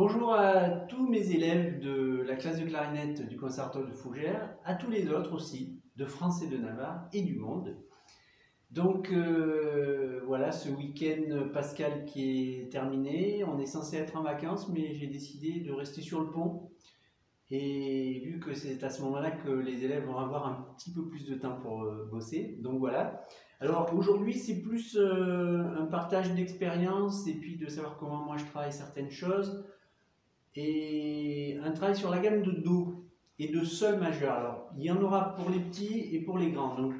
Bonjour à tous mes élèves de la classe de clarinette du Conservatoire de Fougères, à tous les autres aussi, de France et de Navarre et du monde. Donc voilà, ce week-end pascal qui est terminé, on est censé être en vacances, mais j'ai décidé de rester sur le pont. Et vu que c'est à ce moment-là que les élèves vont avoir un petit peu plus de temps pour bosser, donc voilà. Alors aujourd'hui, c'est plus un partage d'expérience et puis de savoir comment moi je travaille certaines choses et un travail sur la gamme de Do et de Sol majeur. Alors, il y en aura pour les petits et pour les grands. Donc,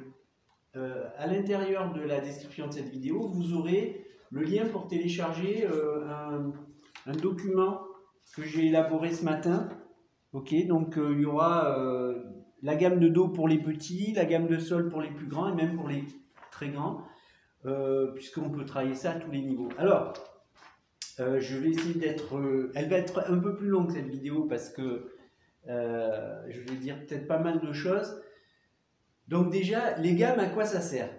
à l'intérieur de la description de cette vidéo, vous aurez le lien pour télécharger un document que j'ai élaboré ce matin. Ok, donc il y aura la gamme de Do pour les petits, la gamme de Sol pour les plus grands et même pour les très grands, puisqu'on peut travailler ça à tous les niveaux. Alors, je vais essayer d'être... elle va être un peu plus longue cette vidéo parce que je vais dire peut-être pas mal de choses. Donc déjà, les gammes, à quoi ça sert?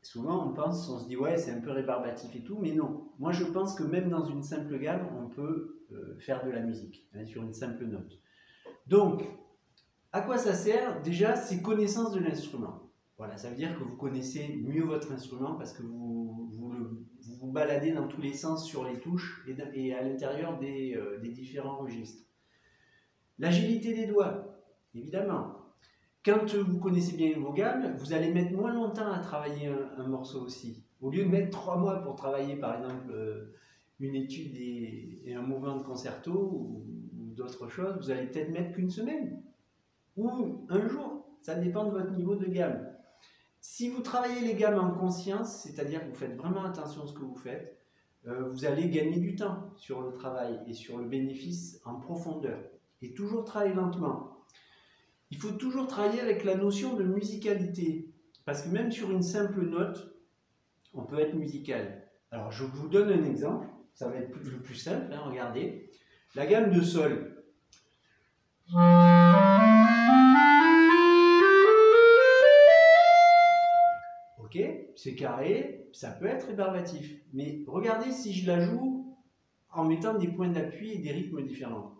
Souvent on se dit ouais c'est un peu rébarbatif et tout, mais non. Moi je pense que même dans une simple gamme, on peut faire de la musique, hein, sur une simple note. Donc, à quoi ça sert? Déjà, c'est connaissance de l'instrument. Voilà, ça veut dire que vous connaissez mieux votre instrument parce que vous vous baladez dans tous les sens sur les touches et à l'intérieur des différents registres. L'agilité des doigts, évidemment. Quand vous connaissez bien vos gammes, vous allez mettre moins longtemps à travailler un morceau aussi. Au lieu de mettre 3 mois pour travailler par exemple une étude et un mouvement de concerto ou d'autres choses, vous allez peut-être mettre qu'une semaine ou un jour. Ça dépend de votre niveau de gamme. Si vous travaillez les gammes en conscience, c'est-à-dire que vous faites vraiment attention à ce que vous faites, vous allez gagner du temps sur le travail et sur le bénéfice en profondeur. Et toujours travailler lentement. Il faut toujours travailler avec la notion de musicalité. Parce que même sur une simple note, on peut être musical. Alors je vous donne un exemple, ça va être le plus simple, hein, regardez. La gamme de Sol. Ok, c'est carré, ça peut être rébarbatif. Mais regardez si je la joue en mettant des points d'appui et des rythmes différents.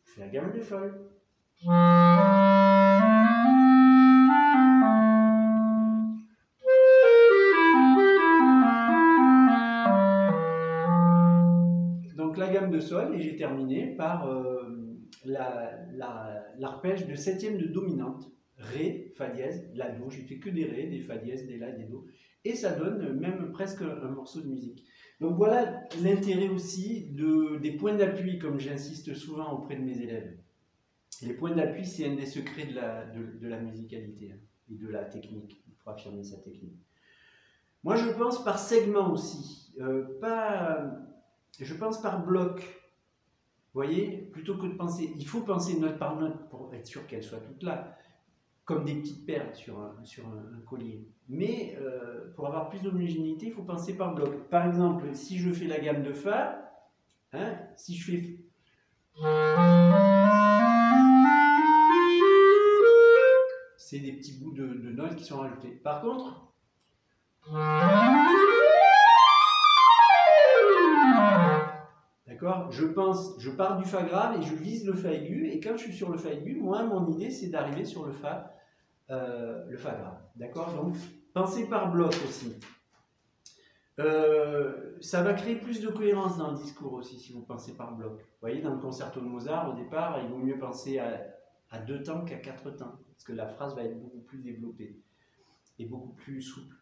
C'est la gamme de Sol. Donc la gamme de Sol, et j'ai terminé par l'arpège de septième de dominante, Ré, Fa dièse, La, Do. J'ai fait que des Ré, des Fa dièse, des La, des Do. Et ça donne même presque un morceau de musique. Donc voilà l'intérêt aussi des points d'appui, comme j'insiste souvent auprès de mes élèves. Les points d'appui, c'est un des secrets de la musicalité, hein, et de la technique, pour affirmer sa technique. Moi, je pense par segment aussi, je pense par bloc. Vous voyez, plutôt que de penser, il faut penser note par note pour être sûr qu'elles soient toutes là, comme des petites perles sur un collier. Mais pour avoir plus d'homogénéité, il faut penser par bloc. Par exemple, si je fais la gamme de Fa, hein, si je fais... C'est des petits bouts de notes qui sont rajoutés. Par contre... D'accord, je pars du Fa grave et je vise le Fa aigu, et quand je suis sur le Fa aigu, moi, mon idée, c'est d'arriver sur le Fa grave. D'accord, donc pensez par bloc aussi. Ça va créer plus de cohérence dans le discours aussi, si vous pensez par bloc. Vous voyez, dans le concerto de Mozart, au départ, il vaut mieux penser à 2 temps qu'à 4 temps, parce que la phrase va être beaucoup plus développée et beaucoup plus souple.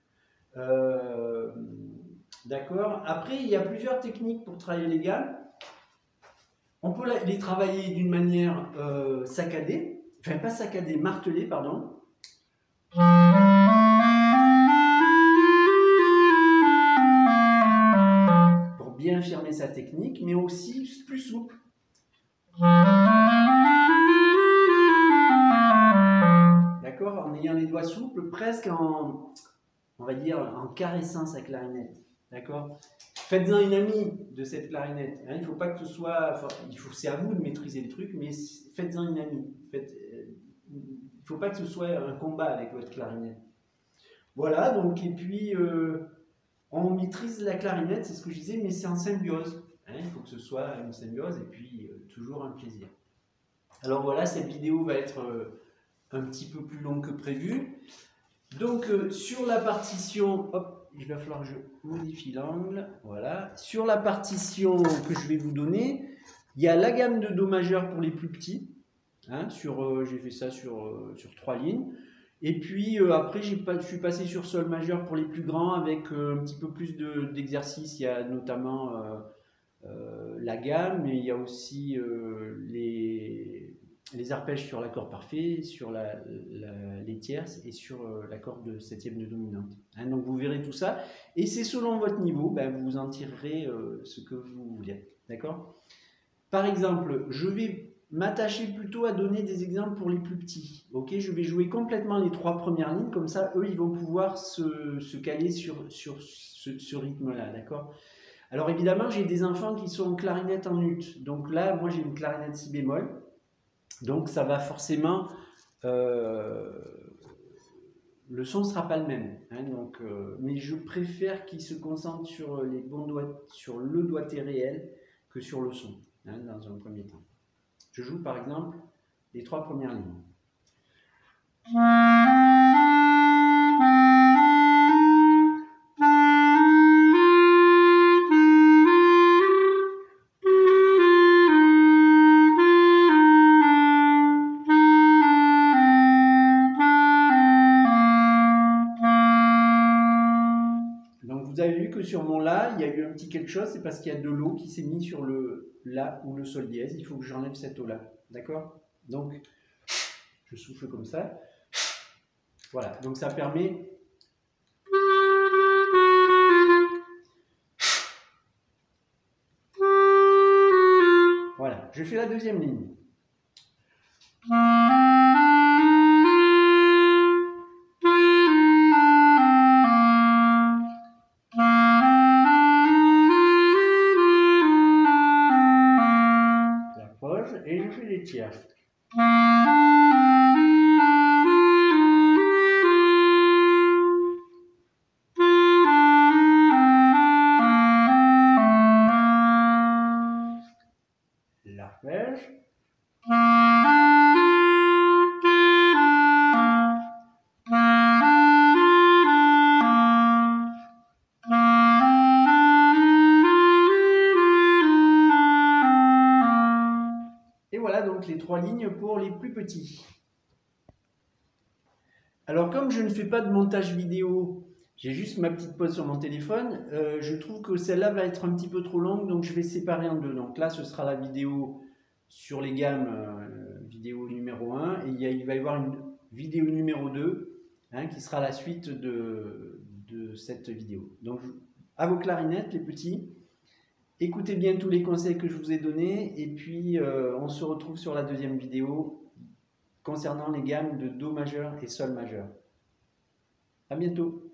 D'accord. Après, il y a plusieurs techniques pour travailler les gammes. On peut les travailler d'une manière saccadée, enfin pas saccadée, martelée, pardon. Pour bien affirmer sa technique, mais aussi plus souple. D'accord, en ayant les doigts souples, presque on va dire, en caressant sa clarinette. D'accord. Faites-en une amie de cette clarinette. Hein, il ne faut pas que ce soit... Enfin, c'est à vous de maîtriser le truc, mais faites-en une amie. Il ne faut pas que ce soit un combat avec votre clarinette. Voilà, donc, et puis on maîtrise la clarinette, c'est ce que je disais, mais c'est en symbiose. Hein, il faut que ce soit une symbiose et puis toujours un plaisir. Alors voilà, cette vidéo va être un petit peu plus longue que prévu. Donc sur la partition, hop, il va falloir que je modifie l'angle. Voilà, sur la partition que je vais vous donner, il y a la gamme de Do majeur pour les plus petits. Hein, j'ai fait ça sur 3 lignes. Et puis après, je suis passé sur Sol majeur pour les plus grands avec un petit peu plus d'exercices. Il y a notamment la gamme, mais il y a aussi les arpèges sur l'accord parfait, sur les tierces et sur l'accord de septième de dominante. Hein, donc vous verrez tout ça. Et c'est selon votre niveau, ben, vous en tirerez ce que vous voulez. D'accord ? Par exemple, je vais m'attacher plutôt à donner des exemples pour les plus petits. Okay, je vais jouer complètement les 3 premières lignes, comme ça, eux, ils vont pouvoir se caler sur ce rythme-là, d'accord ? Alors évidemment, j'ai des enfants qui sont en clarinette en ut. Donc là, moi, j'ai une clarinette si bémol. Donc ça va forcément... le son ne sera pas le même. Hein, donc, mais je préfère qu'ils se concentrent sur les bons doigts, sur le doigté réel que sur le son, hein, dans un premier temps. Je joue par exemple les 3 premières lignes. Donc vous avez vu que sur mon La, il y a eu un petit quelque chose, c'est parce qu'il y a de l'eau qui s'est mis sur le La ou le Sol dièse. Il faut que j'enlève cette eau-là. D'accord ? Donc, je souffle comme ça. Voilà, donc ça permet... Voilà, je fais la deuxième ligne. J'approche et je fais des tiers. L'arpège. Et voilà donc les 3 lignes pour les plus petits. Alors comme je ne fais pas de montage vidéo, j'ai juste ma petite pause sur mon téléphone, je trouve que celle-là va être un petit peu trop longue, donc je vais séparer en deux. Donc là, ce sera la vidéo sur les gammes, vidéo numéro 1, et il va y avoir une vidéo numéro 2, hein, qui sera la suite de cette vidéo. Donc à vos clarinettes, les petits, écoutez bien tous les conseils que je vous ai donnés, et puis on se retrouve sur la deuxième vidéo concernant les gammes de Do majeur et Sol majeur. À bientôt.